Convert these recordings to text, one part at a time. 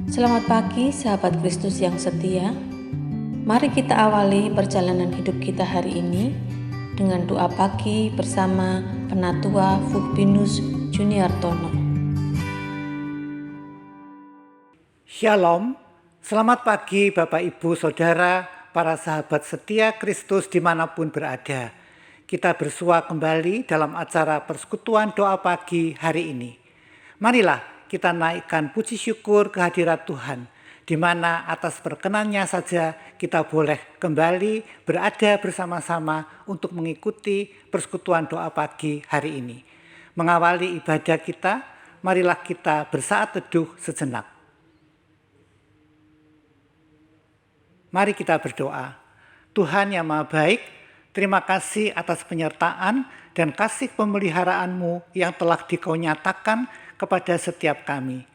Selamat pagi sahabat Kristus yang setia. Mari kita awali perjalanan hidup kita hari ini dengan doa pagi bersama Penatua Fugbinus Juniartono. Shalom, selamat pagi Bapak Ibu Saudara, para sahabat setia Kristus dimanapun berada. Kita bersua kembali dalam acara persekutuan doa pagi hari ini. Marilah kita naikkan puji syukur kehadirat Tuhan, di mana atas perkenannya saja kita boleh kembali berada bersama-sama untuk mengikuti persekutuan doa pagi hari ini. Mengawali ibadah kita, marilah kita bersaat teduh sejenak. Mari kita berdoa. Tuhan yang Maha Baik, terima kasih atas penyertaan dan kasih pemeliharaan-Mu yang telah Dikau nyatakan kepada setiap kami.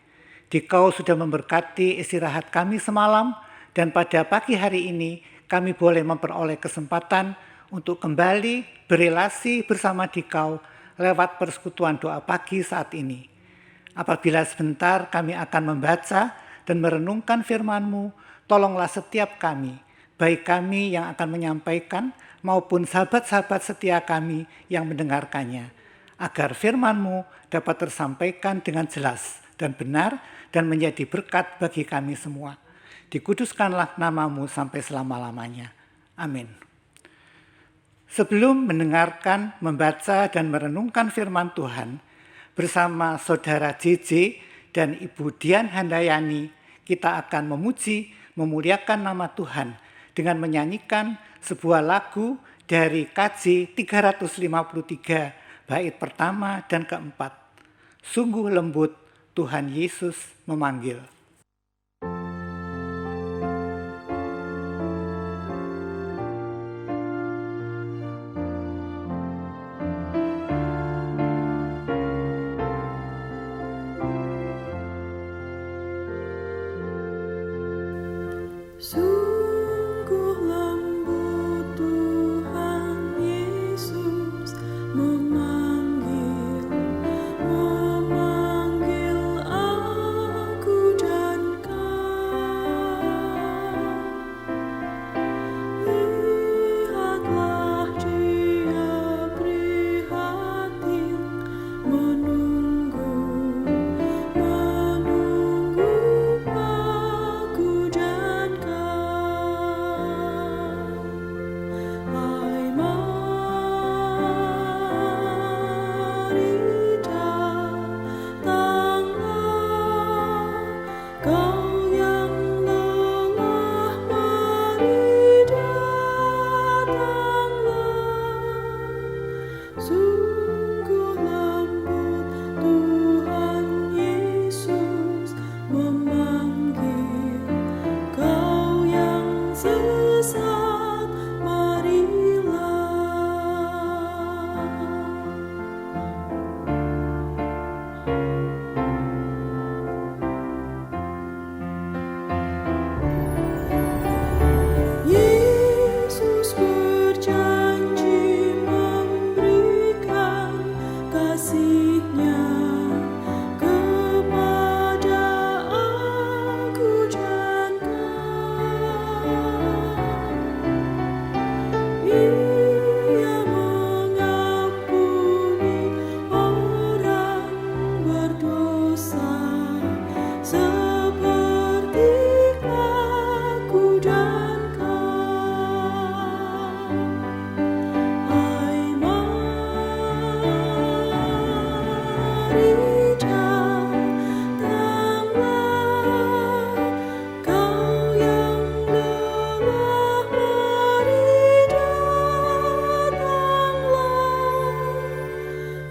Dikau sudah memberkati istirahat kami semalam, dan pada pagi hari ini kami boleh memperoleh kesempatan untuk kembali berelasi bersama Dikau lewat persekutuan doa pagi saat ini. Apabila sebentar kami akan membaca dan merenungkan firman-Mu, tolonglah setiap kami, baik kami yang akan menyampaikan maupun sahabat-sahabat setia kami yang mendengarkannya, agar firman-Mu dapat tersampaikan dengan jelas dan benar dan menjadi berkat bagi kami semua. Dikuduskanlah nama-Mu sampai selama-lamanya. Amin. Sebelum mendengarkan, membaca, dan merenungkan firman Tuhan, bersama Saudara JJ dan Ibu Dian Handayani, kita akan memuji, memuliakan nama Tuhan dengan menyanyikan sebuah lagu dari KJ 353 bait pertama dan keempat. Sungguh lembut Tuhan Yesus memanggil. Sungguh lembut Tuhan Yesus memanggil aku dan kau. Lihatlah Dia prihatin menunggu aku dan Sungguh lembut Tuhan Yesus memanggil kau yang sesat, marilah. Yesus berjanji memberikan kasih-Nya kepada aku dan kau. Ia mengampuni orang berdosa seperti aku dan kau. Hai, mari datanglah, kau yang lelah, mari datanglah.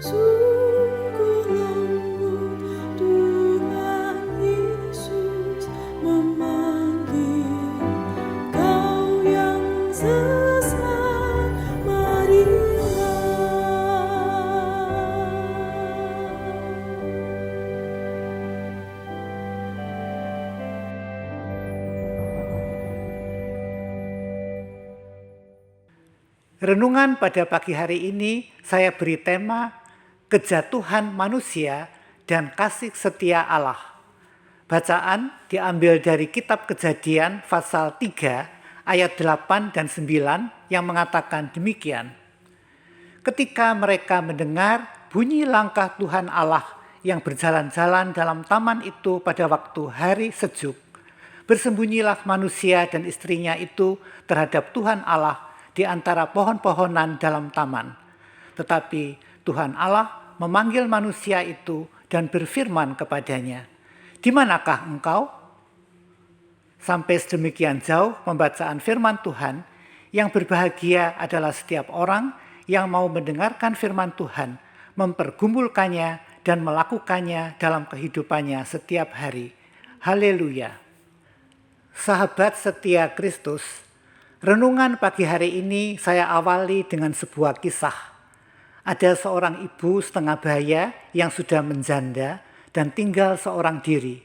Sungguh lembut Tuhan Yesus memanggil kau yang sesat, marilah. Renungan pada pagi hari ini saya beri tema kejatuhan manusia dan kasih setia Allah. Bacaan diambil dari kitab Kejadian pasal 3 ayat 8 dan 9 yang mengatakan demikian. Ketika mereka mendengar bunyi langkah Tuhan Allah yang berjalan-jalan dalam taman itu pada waktu hari sejuk, bersembunyilah manusia dan istrinya itu terhadap Tuhan Allah di antara pohon-pohonan dalam taman. Tetapi Tuhan Allah memanggil manusia itu dan berfirman kepadanya, "Di manakah engkau?" Sampai sedemikian jauh pembacaan firman Tuhan, yang berbahagia adalah setiap orang yang mau mendengarkan firman Tuhan, mempergumulkannya dan melakukannya dalam kehidupannya setiap hari. Haleluya. Sahabat setia Kristus, renungan pagi hari ini saya awali dengan sebuah kisah. Ada seorang ibu setengah baya yang sudah menjanda dan tinggal seorang diri.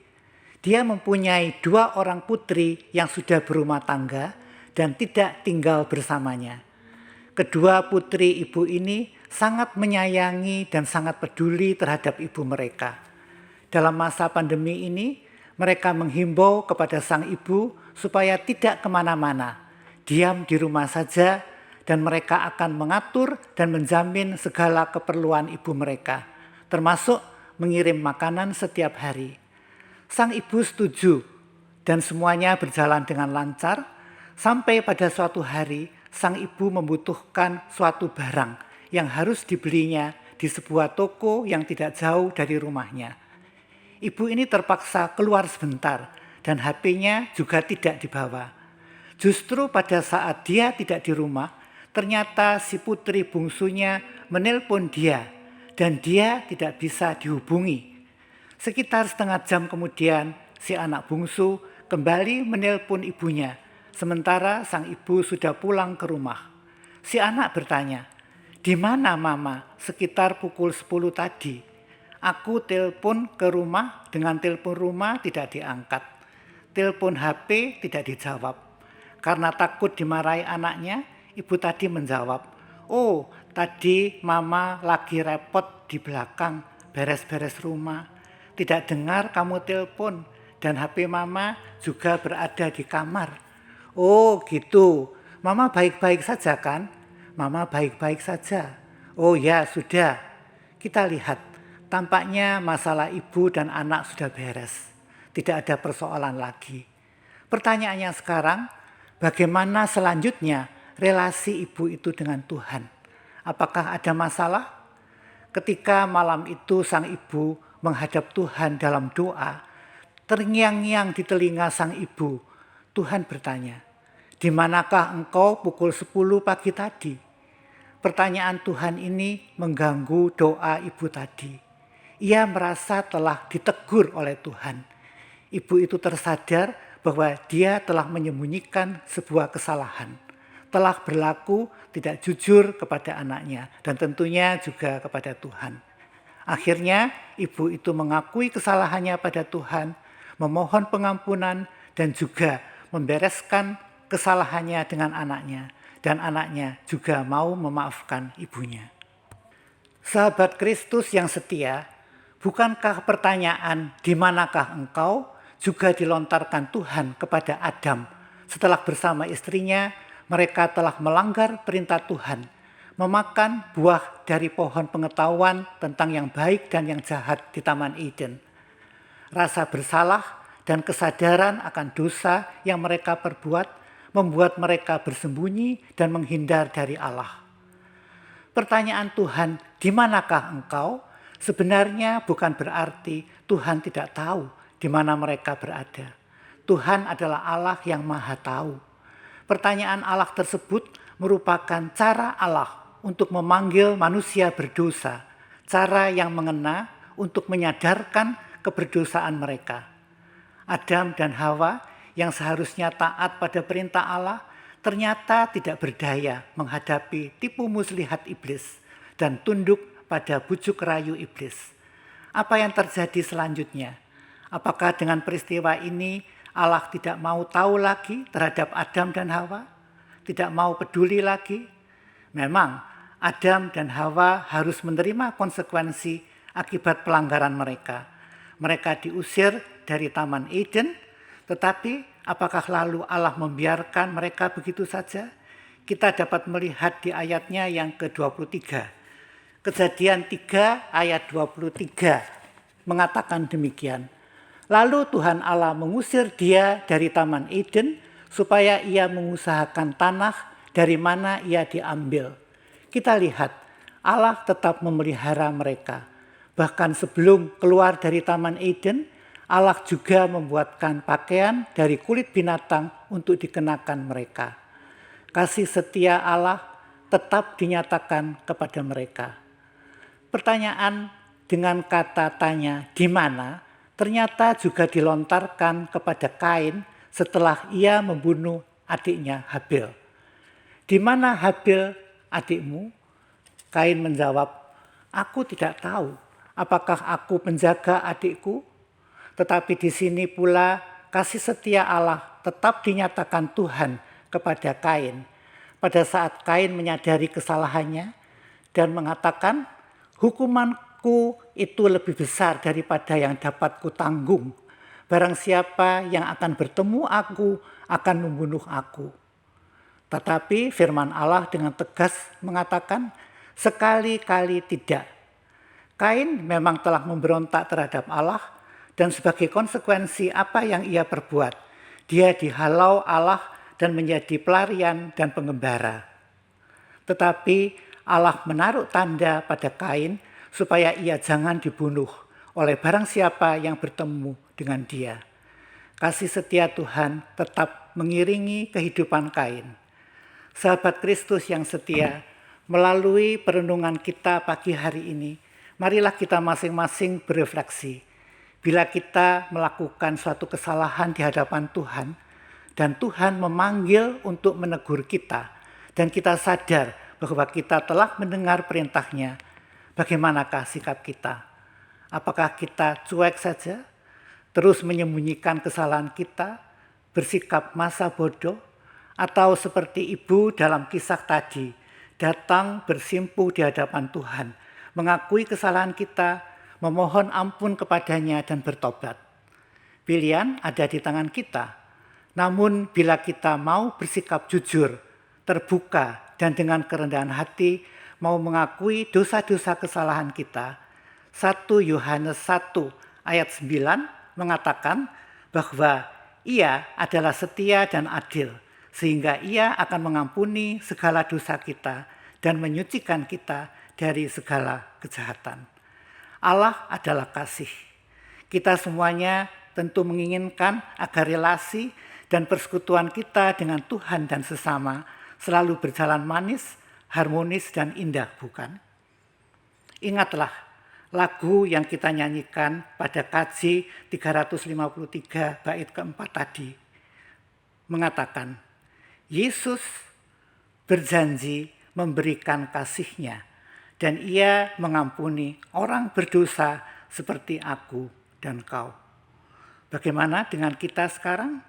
Dia mempunyai 2 orang putri yang sudah berumah tangga dan tidak tinggal bersamanya. Kedua putri ibu ini sangat menyayangi dan sangat peduli terhadap ibu mereka. Dalam masa pandemi ini, mereka menghimbau kepada sang ibu supaya tidak kemana-mana, diam di rumah saja, dan mereka akan mengatur dan menjamin segala keperluan ibu mereka, termasuk mengirim makanan setiap hari. Sang ibu setuju dan semuanya berjalan dengan lancar sampai pada suatu hari sang ibu membutuhkan suatu barang yang harus dibelinya di sebuah toko yang tidak jauh dari rumahnya. Ibu ini terpaksa keluar sebentar dan HP-nya juga tidak dibawa. Justru pada saat dia tidak di rumah, ternyata si putri bungsunya menelpon dia dan dia tidak bisa dihubungi. Sekitar setengah jam kemudian, si anak bungsu kembali menelpon ibunya, sementara sang ibu sudah pulang ke rumah. Si anak bertanya, "Di mana mama sekitar pukul 10 tadi? Aku telepon ke rumah, dengan telepon rumah tidak diangkat. Telepon HP tidak dijawab." Karena takut dimarahi anaknya, ibu tadi menjawab, "Oh, tadi mama lagi repot di belakang, beres-beres rumah. Tidak dengar kamu telepon dan HP mama juga berada di kamar." "Oh gitu, mama baik-baik saja kan?" "Mama baik-baik saja." "Oh ya sudah, kita lihat. Tampaknya masalah ibu dan anak sudah beres. Tidak ada persoalan lagi." Pertanyaannya sekarang, bagaimana selanjutnya relasi ibu itu dengan Tuhan? Apakah ada masalah? Ketika malam itu sang ibu menghadap Tuhan dalam doa, terngiang-ngiang di telinga sang ibu, Tuhan bertanya, "Di manakah engkau pukul 10 pagi tadi?" Pertanyaan Tuhan ini mengganggu doa ibu tadi. Ia merasa telah ditegur oleh Tuhan. Ibu itu tersadar bahwa dia telah menyembunyikan sebuah kesalahan, telah berlaku tidak jujur kepada anaknya dan tentunya juga kepada Tuhan. Akhirnya ibu itu mengakui kesalahannya pada Tuhan, memohon pengampunan dan juga membereskan kesalahannya dengan anaknya, dan anaknya juga mau memaafkan ibunya. Sahabat Kristus yang setia, bukankah pertanyaan "di manakah engkau" juga dilontarkan Tuhan kepada Adam setelah bersama istrinya mereka telah melanggar perintah Tuhan, memakan buah dari pohon pengetahuan tentang yang baik dan yang jahat di Taman Eden. Rasa bersalah dan kesadaran akan dosa yang mereka perbuat membuat mereka bersembunyi dan menghindar dari Allah. Pertanyaan Tuhan, "Di manakah engkau?" sebenarnya bukan berarti Tuhan tidak tahu di mana mereka berada. Tuhan adalah Allah yang Maha Tahu. Pertanyaan Allah tersebut merupakan cara Allah untuk memanggil manusia berdosa, cara yang mengena untuk menyadarkan keberdosaan mereka. Adam dan Hawa yang seharusnya taat pada perintah Allah ternyata tidak berdaya menghadapi tipu muslihat iblis dan tunduk pada bujuk rayu iblis. Apa yang terjadi selanjutnya? Apakah dengan peristiwa ini Allah tidak mau tahu lagi terhadap Adam dan Hawa? Tidak mau peduli lagi? Memang Adam dan Hawa harus menerima konsekuensi akibat pelanggaran mereka. Mereka diusir dari Taman Eden, tetapi apakah lalu Allah membiarkan mereka begitu saja? Kita dapat melihat di ayatnya yang ke-23. Kejadian 3 ayat 23 mengatakan demikian. Lalu Tuhan Allah mengusir dia dari Taman Eden supaya ia mengusahakan tanah dari mana ia diambil. Kita lihat Allah tetap memelihara mereka. Bahkan sebelum keluar dari Taman Eden, Allah juga membuatkan pakaian dari kulit binatang untuk dikenakan mereka. Kasih setia Allah tetap dinyatakan kepada mereka. Pertanyaan dengan kata tanya di mana ternyata juga dilontarkan kepada Kain setelah ia membunuh adiknya Habil. Di mana Habil adikmu? Kain menjawab, aku tidak tahu apakah aku penjaga adikku. Tetapi di sini pula kasih setia Allah tetap dinyatakan Tuhan kepada Kain. Pada saat Kain menyadari kesalahannya dan mengatakan, hukumanku itu lebih besar daripada yang dapat kutanggung. Barang siapa yang akan bertemu aku akan membunuh aku. Tetapi firman Allah dengan tegas mengatakan, sekali-kali tidak. Kain memang telah memberontak terhadap Allah dan sebagai konsekuensi apa yang ia perbuat, dia dihalau Allah dan menjadi pelarian dan pengembara. Tetapi Allah menaruh tanda pada Kain supaya ia jangan dibunuh oleh barang siapa yang bertemu dengan dia. Kasih setia Tuhan tetap mengiringi kehidupan Kain. Sahabat Kristus yang setia, melalui perenungan kita pagi hari ini, marilah kita masing-masing berefleksi. Bila kita melakukan suatu kesalahan di hadapan Tuhan, dan Tuhan memanggil untuk menegur kita, dan kita sadar bahwa kita telah mendengar perintahnya, bagaimanakah sikap kita? Apakah kita cuek saja, terus menyembunyikan kesalahan kita, bersikap masa bodoh, atau seperti ibu dalam kisah tadi, datang bersimpuh di hadapan Tuhan, mengakui kesalahan kita, memohon ampun kepadanya dan bertobat. Pilihan ada di tangan kita. Namun bila kita mau bersikap jujur, terbuka, dan dengan kerendahan hati mau mengakui dosa-dosa kesalahan kita, 1 Yohanes 1 ayat 9 mengatakan bahwa ia adalah setia dan adil, sehingga ia akan mengampuni segala dosa kita dan menyucikan kita dari segala kejahatan. Allah adalah kasih. Kita semuanya tentu menginginkan agar relasi dan persekutuan kita dengan Tuhan dan sesama selalu berjalan manis, harmonis, dan indah, bukan? Ingatlah lagu yang kita nyanyikan pada kaji 353 bait keempat tadi. Mengatakan, Yesus berjanji memberikan kasih-Nya dan ia mengampuni orang berdosa seperti aku dan kau. Bagaimana dengan kita sekarang?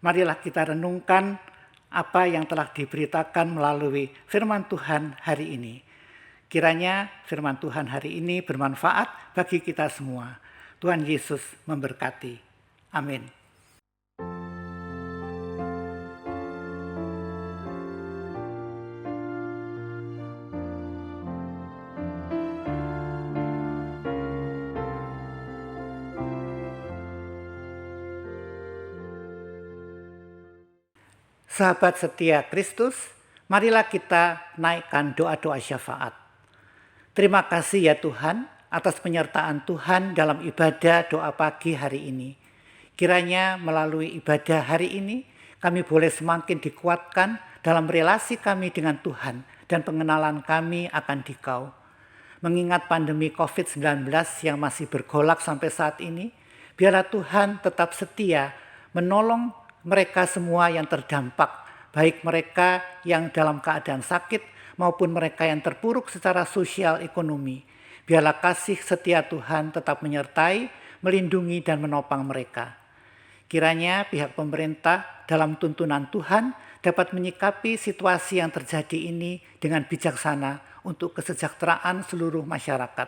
Marilah kita renungkan apa yang telah diberitakan melalui firman Tuhan hari ini. Kiranya firman Tuhan hari ini bermanfaat bagi kita semua. Tuhan Yesus memberkati. Amin. Sahabat setia Kristus, marilah kita naikkan doa-doa syafaat. Terima kasih ya Tuhan atas penyertaan Tuhan dalam ibadah doa pagi hari ini. Kiranya melalui ibadah hari ini kami boleh semakin dikuatkan dalam relasi kami dengan Tuhan dan pengenalan kami akan Dikau. Mengingat pandemi COVID-19 yang masih bergolak sampai saat ini, biarlah Tuhan tetap setia menolong mereka semua yang terdampak, baik mereka yang dalam keadaan sakit maupun mereka yang terpuruk secara sosial ekonomi. Biarlah kasih setia Tuhan tetap menyertai, melindungi dan menopang mereka. Kiranya pihak pemerintah dalam tuntunan Tuhan dapat menyikapi situasi yang terjadi ini dengan bijaksana untuk kesejahteraan seluruh masyarakat.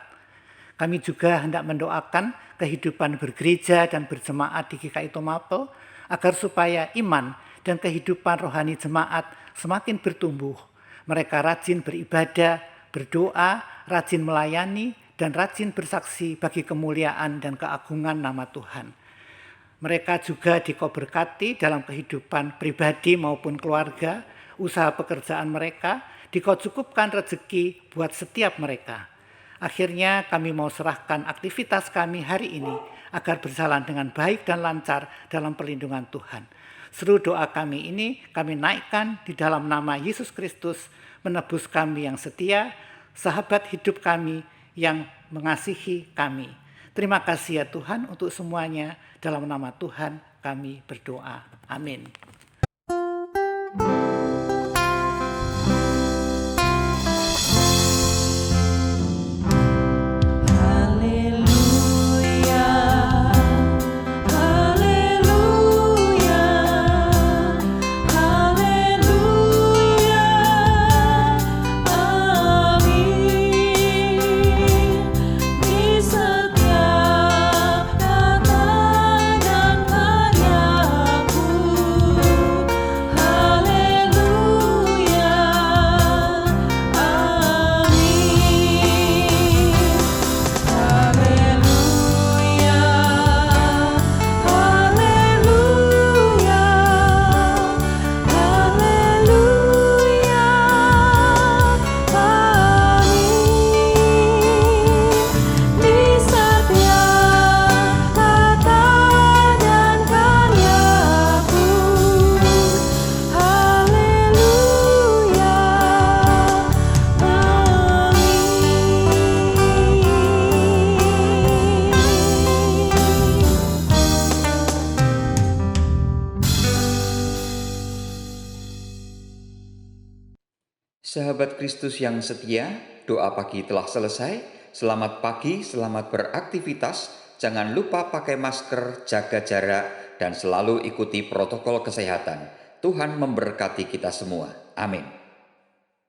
Kami juga hendak mendoakan kehidupan bergereja dan berjemaat di GKI Tomapel agar supaya iman dan kehidupan rohani jemaat semakin bertumbuh. Mereka rajin beribadah, berdoa, rajin melayani, dan rajin bersaksi bagi kemuliaan dan keagungan nama Tuhan. Mereka juga dikoberkati dalam kehidupan pribadi maupun keluarga, usaha pekerjaan mereka, dikau cukupkan rezeki buat setiap mereka. Akhirnya kami mau serahkan aktivitas kami hari ini agar berjalan dengan baik dan lancar dalam perlindungan Tuhan. Seru doa kami ini kami naikkan di dalam nama Yesus Kristus, menebus kami yang setia, sahabat hidup kami yang mengasihi kami. Terima kasih ya Tuhan untuk semuanya. Dalam nama Tuhan kami berdoa. Amin. Sahabat Kristus yang setia, doa pagi telah selesai. Selamat pagi, selamat beraktivitas. Jangan lupa pakai masker, jaga jarak, dan selalu ikuti protokol kesehatan. Tuhan memberkati kita semua. Amin.